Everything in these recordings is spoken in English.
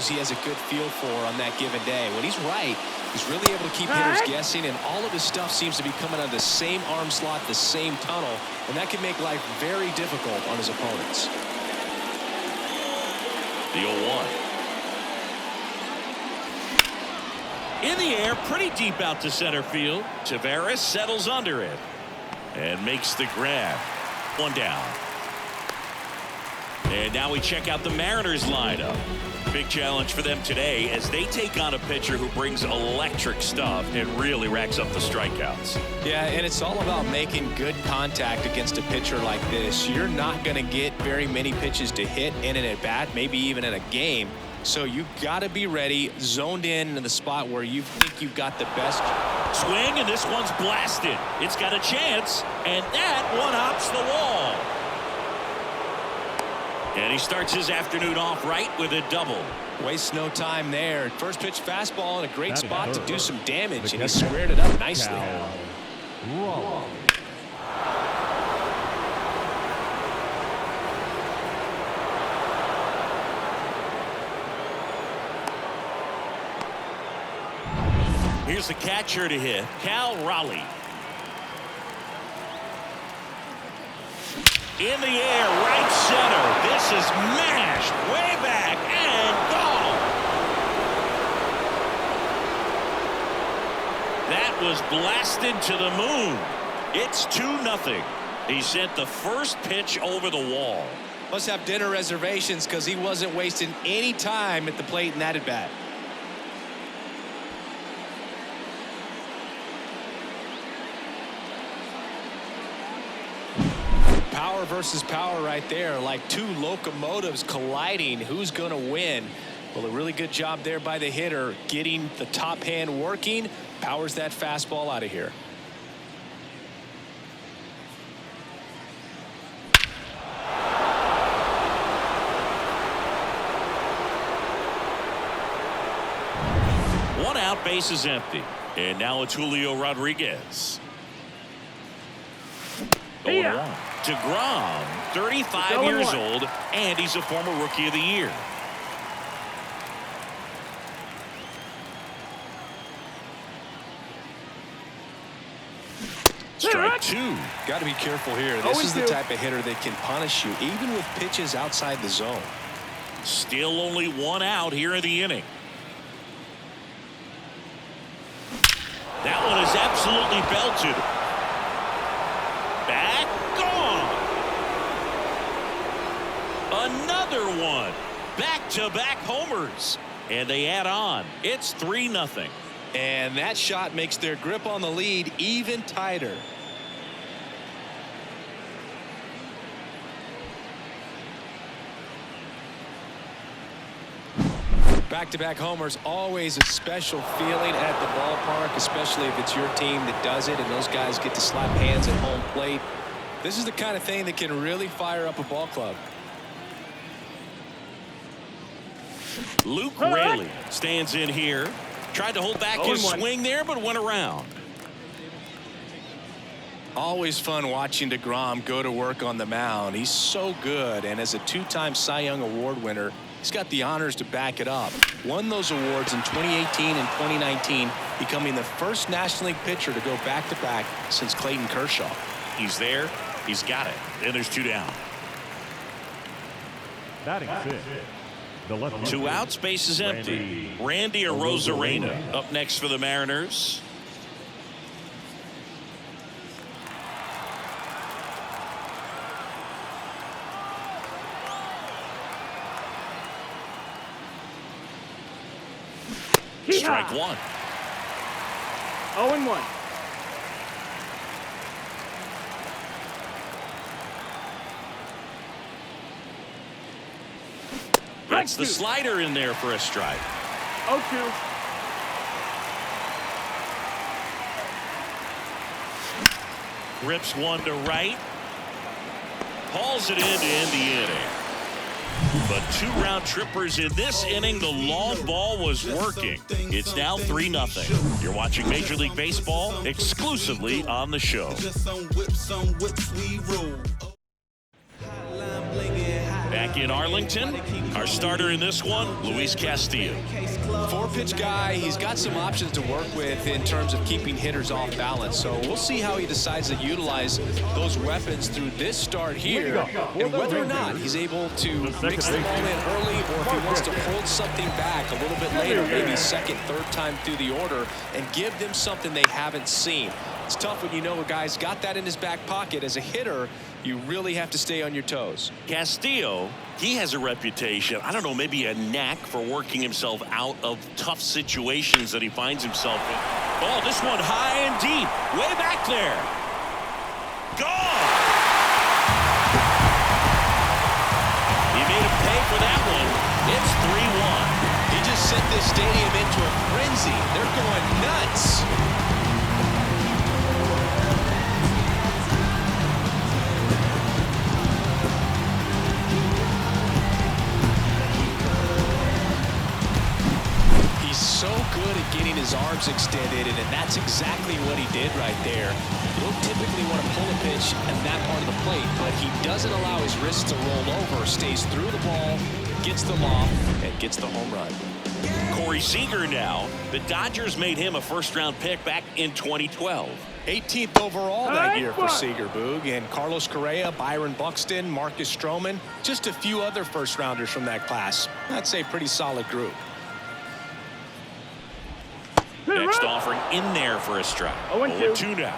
he has a good feel for on that given day. When he's right, he's really able to keep hitters guessing, and all of his stuff seems to be coming out of the same arm slot, the same tunnel, and that can make life very difficult on his opponents. The 0-1. In the air, pretty deep out to center field. Taveras settles under it and makes the grab. One down. And now we check out the Mariners lineup. Big challenge for them today as they take on a pitcher who brings electric stuff and really racks up the strikeouts. Yeah, and it's all about making good contact against a pitcher like this. You're not going to get very many pitches to hit in an at-bat, maybe even in a game. So you've got to be ready, zoned in the spot where you think you've got the best. Swing, and this one's blasted. It's got a chance, and that one hops the wall. And he starts his afternoon off right with a double. Wastes no time there. First pitch fastball in a great spot to do some damage, and he squared it up nicely. Here's the catcher to hit, Cal Raleigh. In the air, right center. This is mashed way back and gone. That was blasted to the moon. It's 2-0. He sent the first pitch over the wall. Must have dinner reservations because he wasn't wasting any time at the plate in that at bat. Power versus power right there, like two locomotives colliding. Who's going to win? Well, a really good job there by the hitter, getting the top hand working. Powers that fastball out of here. One out, base is empty. And now it's Julio Rodriguez. 0-1. DeGrom, 35 years old, and he's a former Rookie of the Year. Strike two. Got to be careful here. This is the type of hitter that can punish you, even with pitches outside the zone. Still only one out here in the inning. That one is absolutely belted. Back, gone. Another one. Back-to-back homers. And they add on. It's 3-0. And that shot makes their grip on the lead even tighter. Back-to-back homers, always a special feeling at the ballpark, especially if it's your team that does it and those guys get to slap hands at home plate. This is the kind of thing that can really fire up a ball club. Luke Raley stands in here. Tried to hold back his swing there, but went around. Always fun watching DeGrom go to work on the mound. He's so good, and as a two-time Cy Young Award winner, he's got the honors to back it up. Won those awards in 2018 and 2019, becoming the first National League pitcher to go back-to-back since Clayton Kershaw. He's there. He's got it. And there's two down. Batting fifth. Two outs, base is empty. Randy Arozarena up next for the Mariners. Strike one. 0-1. Gets the slider in there for a strike. 0-2. Rips one to right. Hauls it in to end the inning. But two round trippers in this inning. The long ball was working. It's now 3-0. You're watching Major League Baseball exclusively on the show. Back Back in Arlington, our starter in this one, Luis Castillo. 4-pitch guy. He's got some options to work with in terms of keeping hitters off balance. So we'll see how he decides to utilize those weapons through this start here, and whether or not he's able to mix the ball in early, or if he wants to hold something back a little bit later, maybe second, third time through the order, and give them something they haven't seen. It's tough when you know a guy's got that in his back pocket. As a hitter, you really have to stay on your toes. Castillo, he has a reputation, I don't know, maybe a knack for working himself out of tough situations that he finds himself in. Oh, this one high and deep, way back there. Gone! He made him pay for that one. It's 3-1. He just sent this stadium into a frenzy. They're going nuts. So good at getting his arms extended, and that's exactly what he did right there. You don't typically want to pull a pitch in that part of the plate, but he doesn't allow his wrists to roll over, stays through the ball, gets them off, and gets the home run. Corey Seager now. The Dodgers made him a first-round pick back in 2012. 18th overall that year for Seager, Boog, and Carlos Correa, Byron Buxton, Marcus Stroman, just a few other first-rounders from that class. I'd say pretty solid group. Next offering in there for a strike. 0-2 now.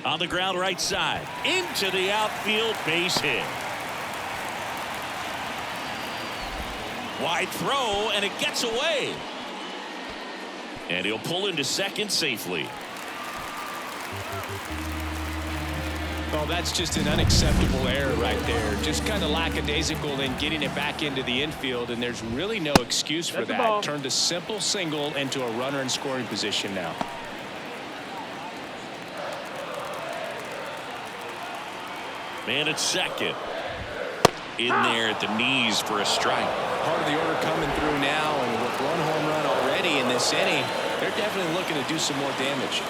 On the ground right side. Into the outfield, base hit. Wide throw, and it gets away. And he'll pull into second safely. Oh, that's just an unacceptable error right there. Just kind of lackadaisical in getting it back into the infield, and there's really no excuse for that. Turned a simple single into a runner in scoring position now. Man at second. In there at the knees for a strike. Part of the order coming through now, and with one home run already in this inning, they're definitely looking to do some more damage.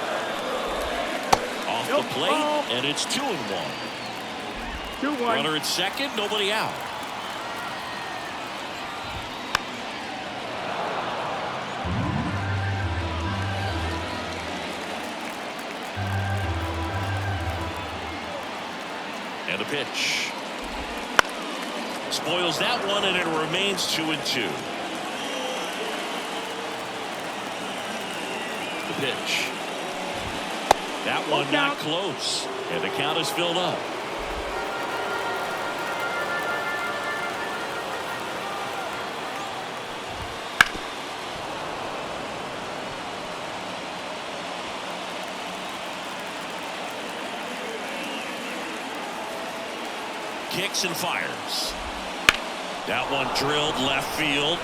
Off the plate, and it's 2-1. 2-1. Runner at second, nobody out. And a pitch. Spoils that one, and it remains 2-2. The pitch. That one not close, and the count is filled up. Kicks and fires. That one drilled left field.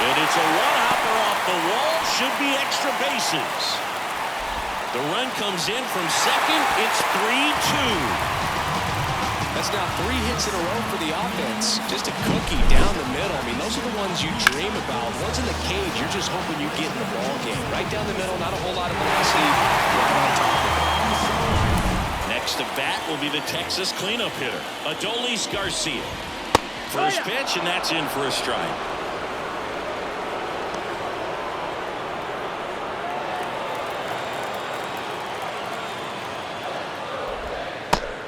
And it's a one-hopper off the wall. Should be extra bases. The run comes in from second. It's 3-2. That's now 3 hits in a row for the offense. Just a cookie down the middle. I mean, those are the ones you dream about. Once in the cage, you're just hoping you get in the ball game. Right down the middle, not a whole lot of velocity. Right on top of it. Next to bat will be the Texas cleanup hitter, Adolis Garcia. First pitch, and that's in for a strike.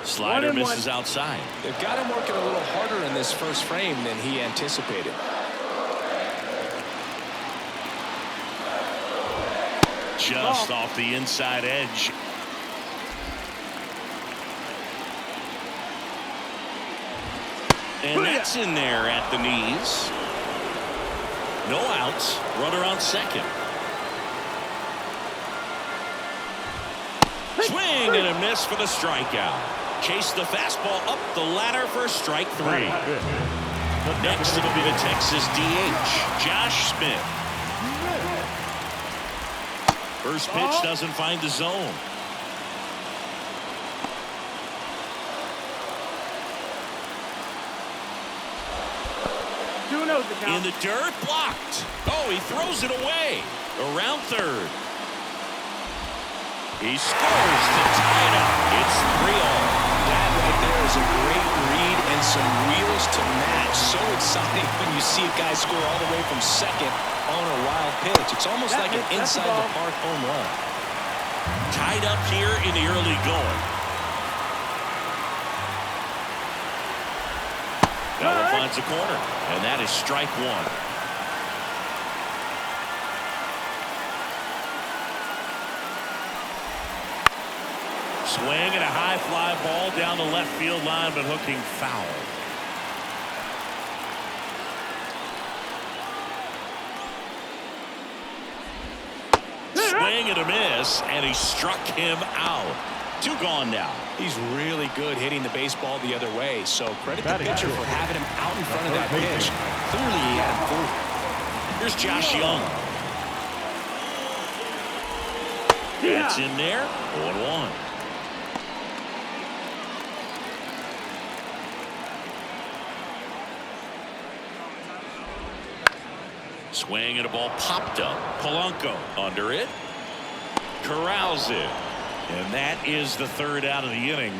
Slider misses outside. They've got him working a little harder in this first frame than he anticipated. Just off the inside edge. And that's in there at the knees. No outs. Runner on second. Swing and a miss for the strikeout. Chase the fastball up the ladder for strike 3. Next it'll be the Texas DH, Josh Smith. First pitch doesn't find the zone. In the dirt, blocked. Oh, he throws it away. Around third. He scores to tie it up. It's 3-all. That right there is a great read and some wheels to match. So exciting when you see a guy score all the way from second on a wild pitch. It's almost like an inside-the-park home run. Tied up here in the early going. That one finds a corner, and that is strike one. Swing and a high fly ball down the left field line, but hooking foul. Swing and a miss, and he struck him out. 2 gone now. He's really good hitting the baseball the other way, so credit the pitcher for having him out in front of that pitch. Clearly he had him fooled. Here's Josh Young. That's in there. 0-1. Swing and a ball popped up. Polanco under it. Corrals it. And that is the 3rd out of the inning.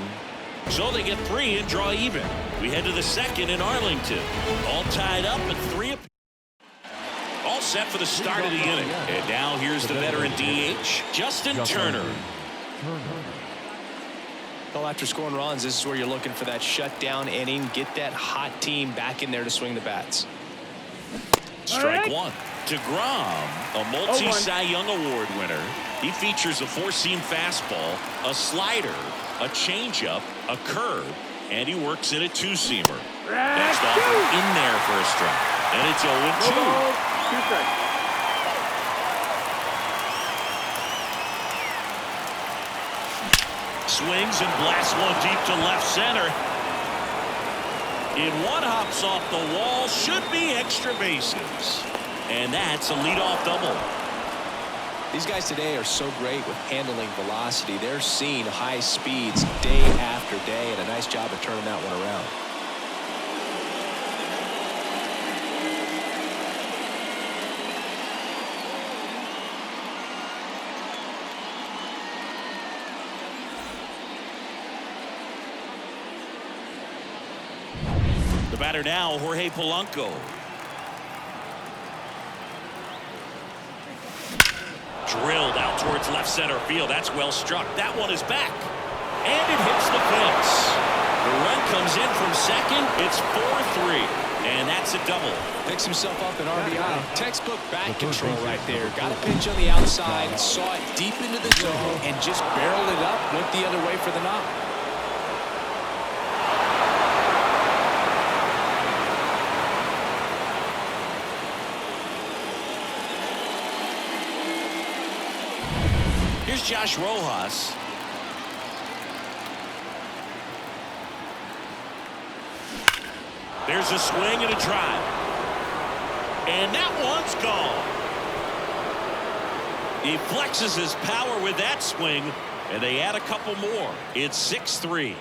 So they get 3 and draw even. We head to the 2nd in Arlington. All tied up at 3. All set for the start of the inning. And now here's the veteran DH, Justin Turner. Well, after scoring runs, this is where you're looking for that shutdown inning. Get that hot team back in there to swing the bats. Strike one. DeGrom, a multi-Cy Young Award winner. He features a 4-seam fastball, a slider, a changeup, a curve, and he works in a 2-seamer. Next offer in there for a strike. And it's 0-2. Swings and blasts one deep to left center. And one hops off the wall, should be extra bases. And that's a leadoff double. These guys today are so great with handling velocity. They're seeing high speeds day after day, and a nice job of turning that one around. The batter now, Jorge Polanco. Drilled out towards left center field. That's well struck. That one is back. And it hits the fence. The run comes in from second. It's 4-3. And that's a double. Picks himself up an RBI. Textbook bat control right there. Got a pitch on the outside, saw it deep into the zone, and just barreled it up, went the other way for the knock. Here's Josh Rojas. There's a swing and a drive. And that one's gone. He flexes his power with that swing, and they add a couple more. It's 6-3.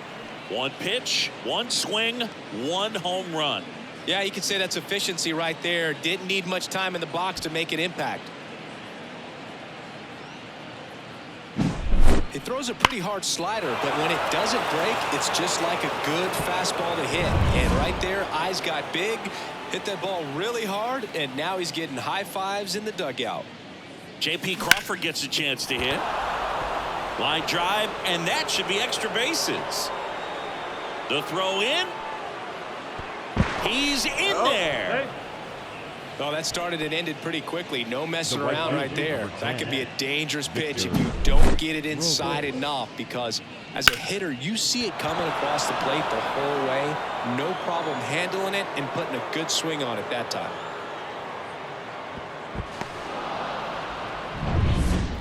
1 pitch, 1 swing, 1 home run. Yeah, you could say that's efficiency right there. Didn't need much time in the box to make an impact. It throws a pretty hard slider, but when it doesn't break, it's just like a good fastball to hit. And right there, eyes got big, hit that ball really hard, and now he's getting high fives in the dugout. J.P. Crawford gets a chance to hit. Line drive, and that should be extra bases. The throw in. He's in there. Oh, that started and ended pretty quickly. No messing around right there. That could be a dangerous pitch if you don't get it inside enough, because as a hitter, you see it coming across the plate the whole way. No problem handling it and putting a good swing on it that time.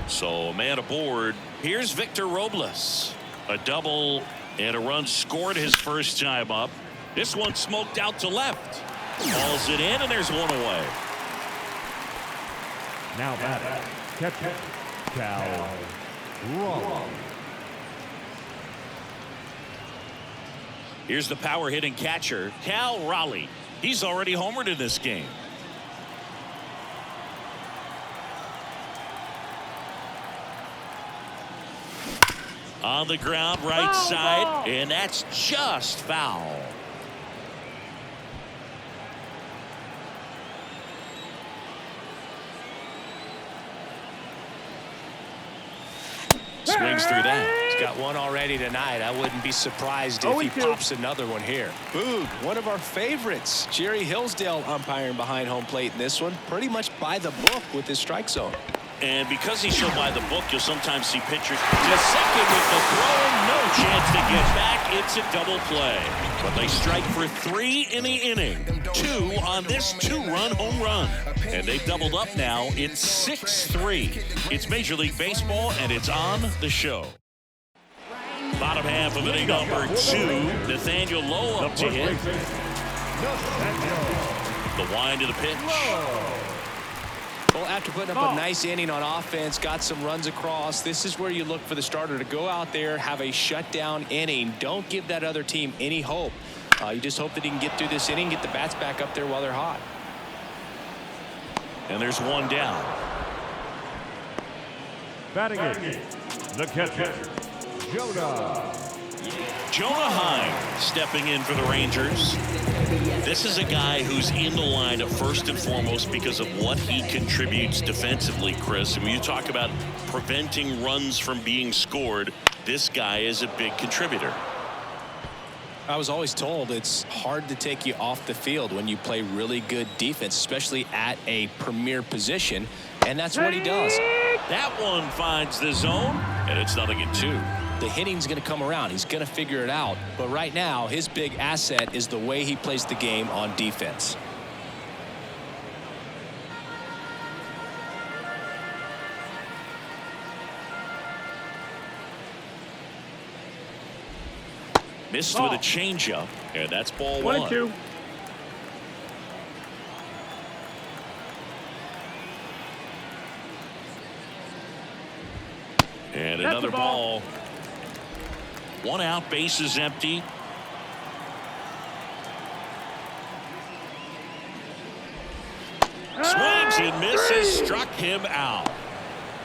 So a man aboard. Here's Victor Robles. A double and a run scored his first time up. This one smoked out to left. Balls it in, and there's one away. Now batting, catcher, Cal Raleigh. Here's the power hitting catcher, Cal Raleigh. He's already homered in this game. On the ground, right side, and that's just foul. Swings through that. He's got one already tonight. I wouldn't be surprised if he pops another one here. Boog, one of our favorites. Jerry Hillsdale umpiring behind home plate in this one. Pretty much by the book with his strike zone. And because he's so by the book, you'll sometimes see pitchers to second with the throw. No chance to get back. It's a double play. But they strike for 3 in the inning. 2 on this 2-run home run. And they've doubled up now. It's 6-3. It's Major League Baseball, and it's on the show. Bottom half of inning number 2. Nathaniel Lowe up to hit. The wind of the pitch. Well, after putting up a nice inning on offense, got some runs across, this is where you look for the starter to go out there, have a shutdown inning. Don't give that other team any hope. You just hope that he can get through this inning, get the bats back up there while they're hot. And there's one down. Batting it, the catcher, Jonah. Jonah Heim stepping in for the Rangers. This is a guy who's in the lineup first and foremost because of what he contributes defensively, Chris. And when you talk about preventing runs from being scored, this guy is a big contributor. I was always told it's hard to take you off the field when you play really good defense, especially at a premier position, and that's what he does. That one finds the zone, and it's 0-2. The hitting's going to come around. He's going to figure it out. But right now, his big asset is the way he plays the game on defense. Missed with a changeup, and that's ball 1. And another ball. 1 out, bases empty. Swings and misses, struck him out.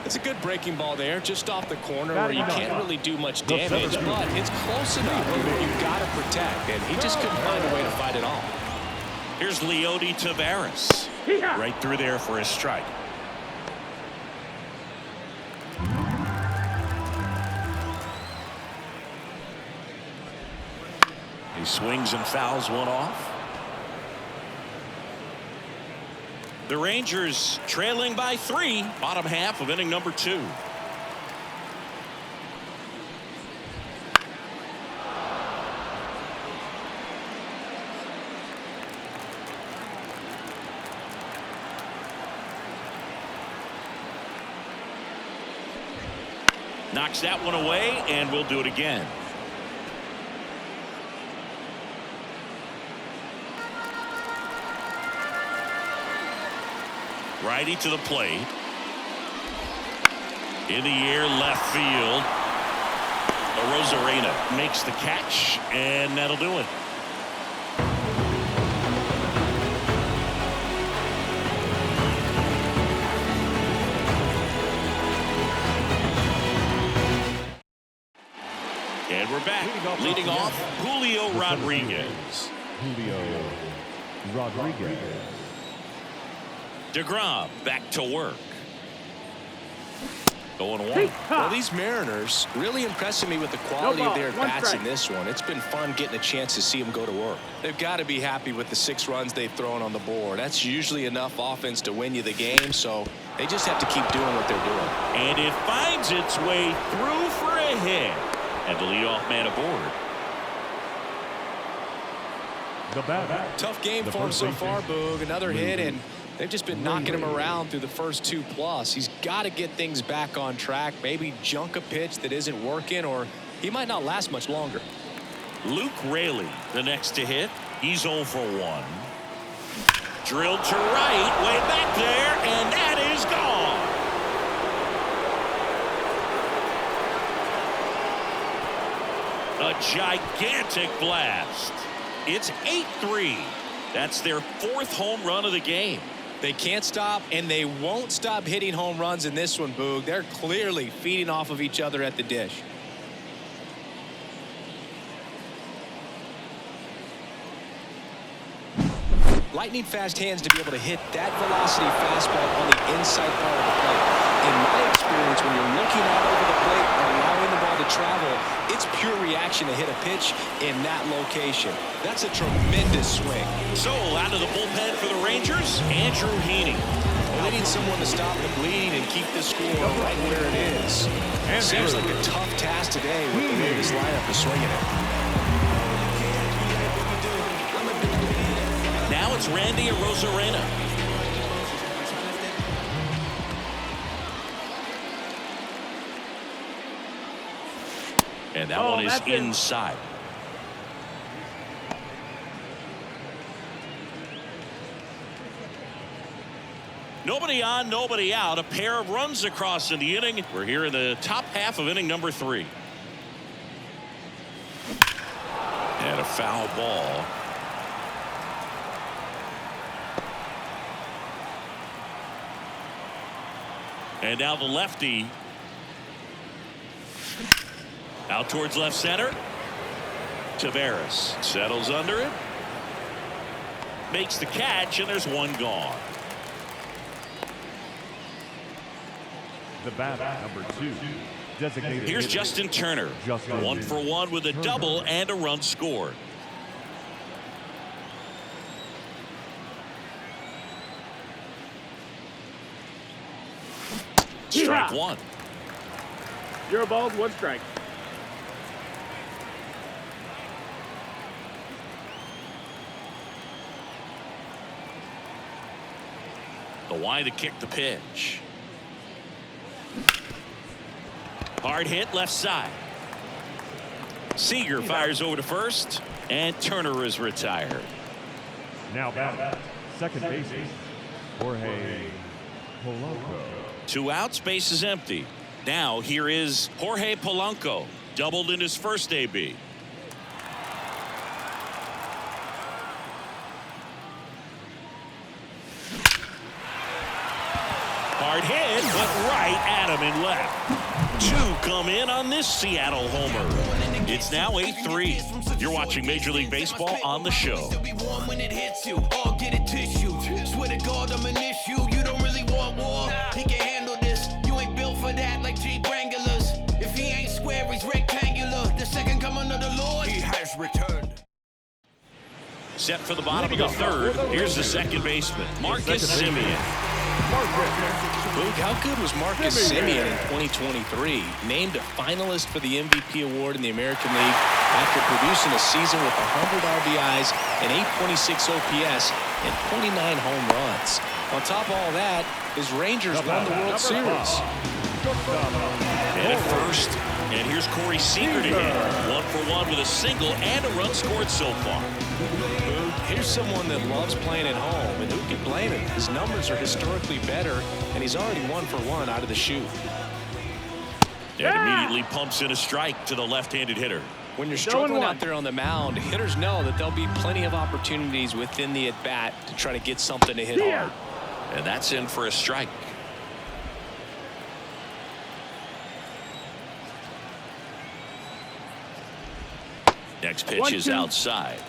It's a good breaking ball there, just off the corner where you can't really do much damage, but it's close enough. You've got to protect, and he just couldn't find a way to fight it off. Here's Leody Taveras. Right through there for a strike. He swings and fouls one off. The Rangers trailing by 3, bottom half of inning number 2. Knocks that one away, and we'll do it again. Righty to the plate. In the air, left field. Rosarena makes the catch, and that'll do it. And we're back. Leading off, Julio Rodriguez. Julio Rodriguez. DeGrom back to work. Going 1. Well, these Mariners really impressing me with the quality of their bats in this one. It's been fun getting a chance to see them go to work. They've got to be happy with the 6 runs they've thrown on the board. That's usually enough offense to win you the game, so they just have to keep doing what they're doing. And it finds its way through for a hit. And the leadoff man aboard. Tough game for him so far, Boog. Another hit, and they've just been knocking him around through the first 2+. He's got to get things back on track, maybe junk a pitch that isn't working, or he might not last much longer. Luke Raley, the next to hit. He's 0 for 1. Drilled to right, way back there, and that is gone. A gigantic blast. It's 8-3. That's their 4th home run of the game. They can't stop, and they won't stop hitting home runs in this one, Boog. They're clearly feeding off of each other at the dish. Lightning fast hands to be able to hit that velocity fastball on the inside part of the plate. In my experience, when you're looking out over the plate and allowing the ball to travel, it's pure reaction to hit a pitch in that location. That's a tremendous swing. So out of the bullpen for the Rangers, Andrew Heaney. Well, they need someone to stop the bleed and keep the score right where it is. Seems like a tough task today with the way this lineup is swinging it. Now it's Randy Arozarena. And that one is inside. Nobody on, nobody out. A pair of runs across in the inning. We're here in the top half of inning number 3. And a foul ball. And now the lefty. Out towards left center. Taveras settles under it. Makes the catch, and there's one gone. The batter, number 2. Designated Here's hitter. Justin Turner. Justin 1 for 1 with a double and a run scored. Strike 1. You're a ball, 1 strike. The Y to kick the pitch. Hard hit left side. Seager fires over to first, and Turner is retired. Now batting, second baseman, Jorge Polanco. 2 outs, base is empty. Now here is Jorge Polanco, doubled in his first AB. Hard hit, but right at him and left. 2 come in on this Seattle homer. It's now 8-3. You're watching Major League Baseball on the show. He can handle this. You ain't built for that like Jeep Wranglers. If he ain't square, he's rectangular. The second coming of the Lord, he has returned. Set for the bottom of the third. Here's the second baseman, Marcus Semien. Luke, how good was Marcus Semien in 2023? Named a finalist for the MVP award in the American League after producing a season with 100 RBIs and 826 OPS and 29 home runs. On top of all that, his Rangers won the World Series. And at first, and here's Corey Seager to hit. 1 for 1 with a single and a run scored so far. Here's someone that loves playing at home, and who can blame him? His numbers are historically better, and he's already 1 for 1 out of the chute. And immediately pumps in a strike to the left-handed hitter. When you're struggling out there on the mound, hitters know that there'll be plenty of opportunities within the at-bat to try to get something to hit hard. And that's in for a strike. Next pitch is outside.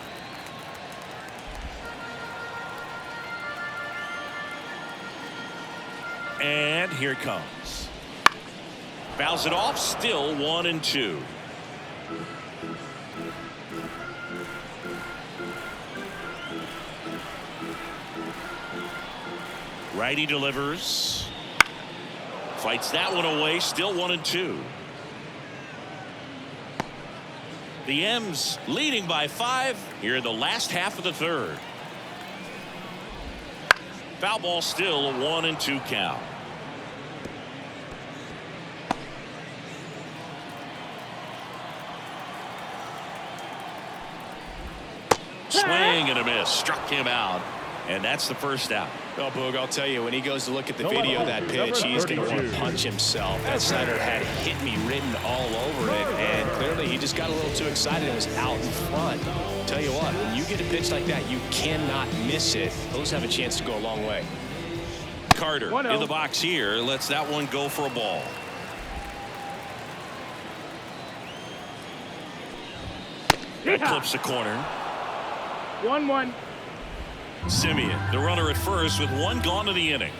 And here it comes. Fouls it off, still 1-2. Righty delivers. Fights that one away, still 1-2. The M's leading by 5 here in the last half of the third. Foul ball, still a 1-2 count. Swing and a miss. Struck him out. And that's the first out. Well, Boog, I'll tell you, when he goes to look at the video of that pitch, he's going to want to punch himself. That slider had "hit me" written all over it, and clearly he just got a little too excited and was out in front. Tell you what, when you get a pitch like that, you cannot miss it. Those have a chance to go a long way. Carter in the box here lets that one go for a ball. That clips the corner. 1-1. Simeon, the runner at first with one gone in the inning.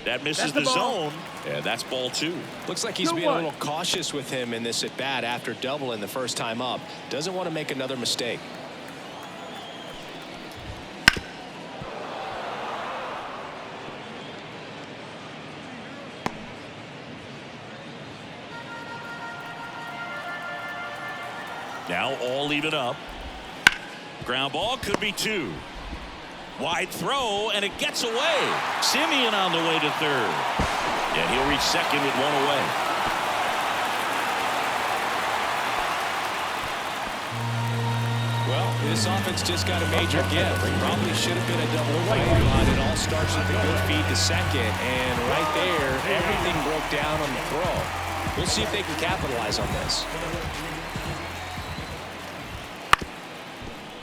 That misses the zone, and that's ball 2. Looks like he's being a little cautious with him in this at bat after doubling the first time up. Doesn't want to make another mistake. Now all even up. Ground ball could be 2. Wide throw, and it gets away. Simeon on the way to third. And he'll reach second with one away. Well, this offense just got a major gift. Probably should have been a double play, but it all starts with a good feed to second. And right there, everything broke down on the throw. We'll see if they can capitalize on this.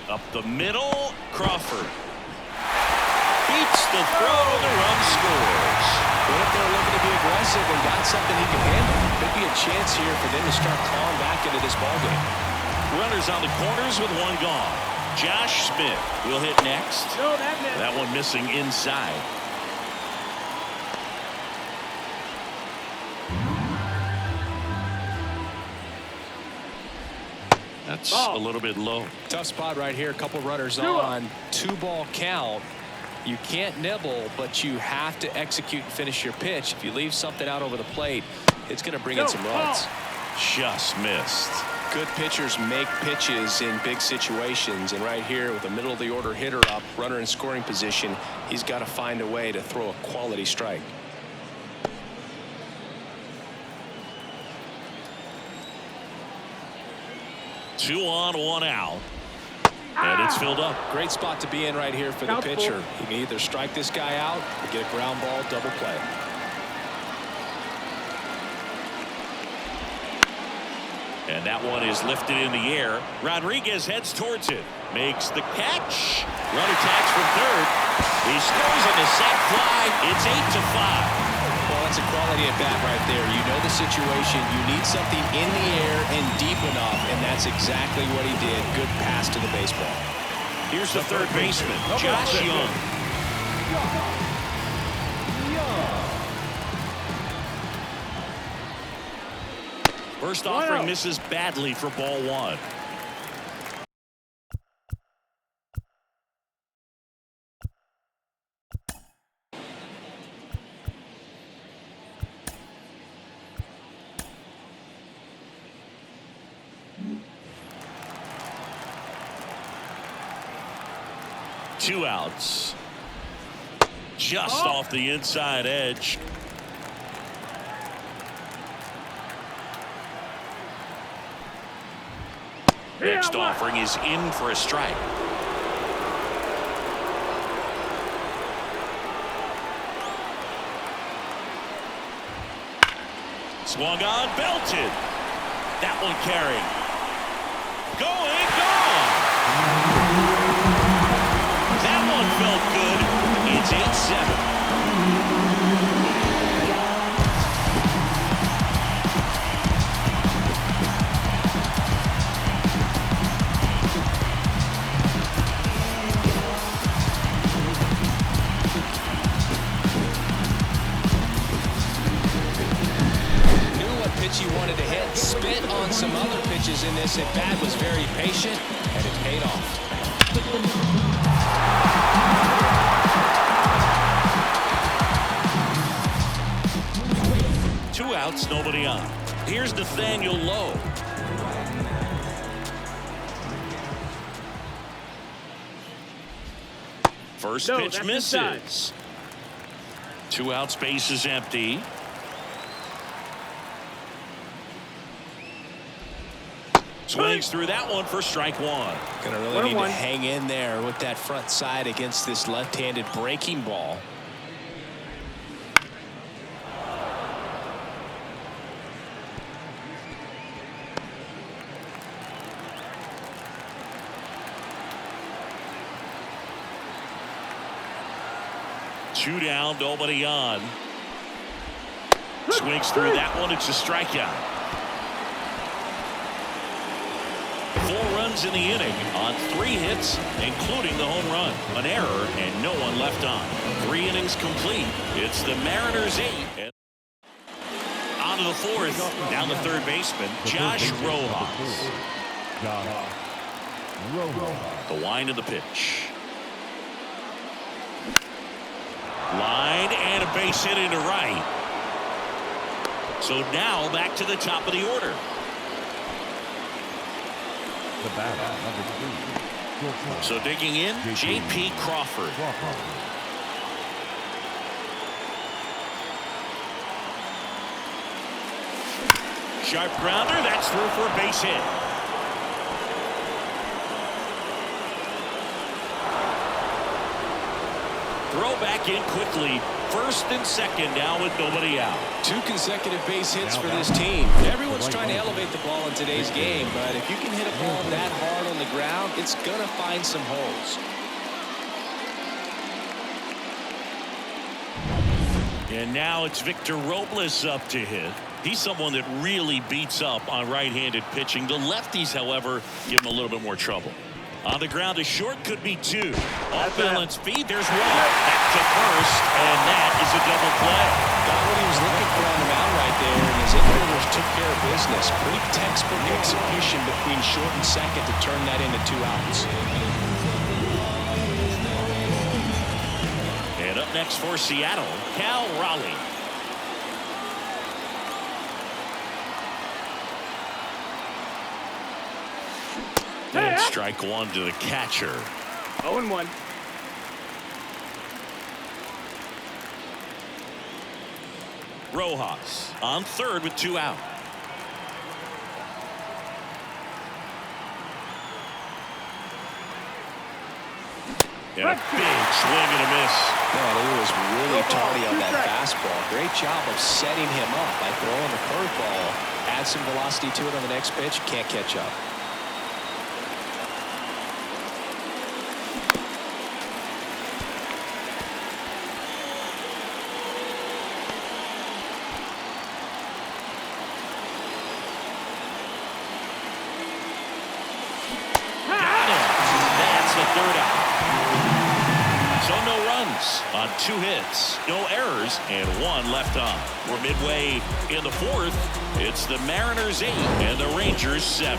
Up the middle, Crawford. Beats the throw, the run scores. What if they're looking to be aggressive and got something he can handle? Could be a chance here for them to start clawing back into this ballgame. Runners on the corners with one gone. Josh Smith will hit next. That one missing inside. That's a little bit low. Tough spot right here. A couple runners on. 2-ball count. You can't nibble, but you have to execute and finish your pitch. If you leave something out over the plate, it's going to bring in some runs. Just missed. Good pitchers make pitches in big situations, and right here with a middle of the order hitter up, runner in scoring position, he's got to find a way to throw a quality strike. Two on, one out. And it's filled up. Great spot to be in right here for the pitcher. He can either strike this guy out or get a ground ball double play. And that one is lifted in the air. Rodriguez heads towards it. Makes the catch. Runner tags from third. He scores on the sac fly. It's 8-5. Well, that's a quality at bat right there. You know the situation. You need something in the air and deep enough, and that's exactly what he did. Good pass to the baseball. Here's the third baseman, Josh Young. First offering misses badly for ball 1. Two outs. Just off the inside edge. Next offering is in for a strike. Swung on, belted. That one carrying. Going, gone. That one felt good. It's 8-7. He wanted to hit, spit on some other pitches in this at bat, was very patient, and it paid off. Two outs, nobody on. Here's Nathaniel Lowe. First pitch misses. 2 outs, base is empty. Swings through that one for strike 1. Gonna really need to hang in there with that front side against this left-handed breaking ball. Two down, nobody on. Swings through that one. It's a strikeout. 4 runs runs in the inning on 3 hits, including the home run, an error, and no one left on. 3 innings complete. It's the Mariners 8. And on to the 4th. Now the third baseman, Josh Rojas. The wind of the pitch. Line and a base hit into right. So now back to the top of the order. The batter, number 3. So digging in, J.P. Crawford. Sharp grounder, that's through for a base hit. Throw back in quickly. First and second now with nobody out. 2 consecutive base hits for this team. Everyone's trying to elevate the ball in today's game, but if you can hit a ball that hard on the ground, it's going to find some holes. And now it's Victor Robles up to hit. He's someone that really beats up on right-handed pitching. The lefties, however, give him a little bit more trouble. On the ground, a short could be 2. Off-balance feed, there's 1. Back to first, and that is a double play. Got what he was looking for on the mound right there, and his infielders took care of business. Pretty textbook execution between short and second to turn that into 2 outs. And up next for Seattle, Cal Raleigh. And strike 1 to the catcher. 0-1. Rojas on third with 2 out. And a big swing and a miss. Man, he was really tardy on that fastball. Great job of setting him up by throwing the curveball. Add some velocity to it on the next pitch. Can't catch up. On 2 hits, no errors, and 1 left on. We're midway in the 4th. It's the Mariners 8 and the Rangers 7.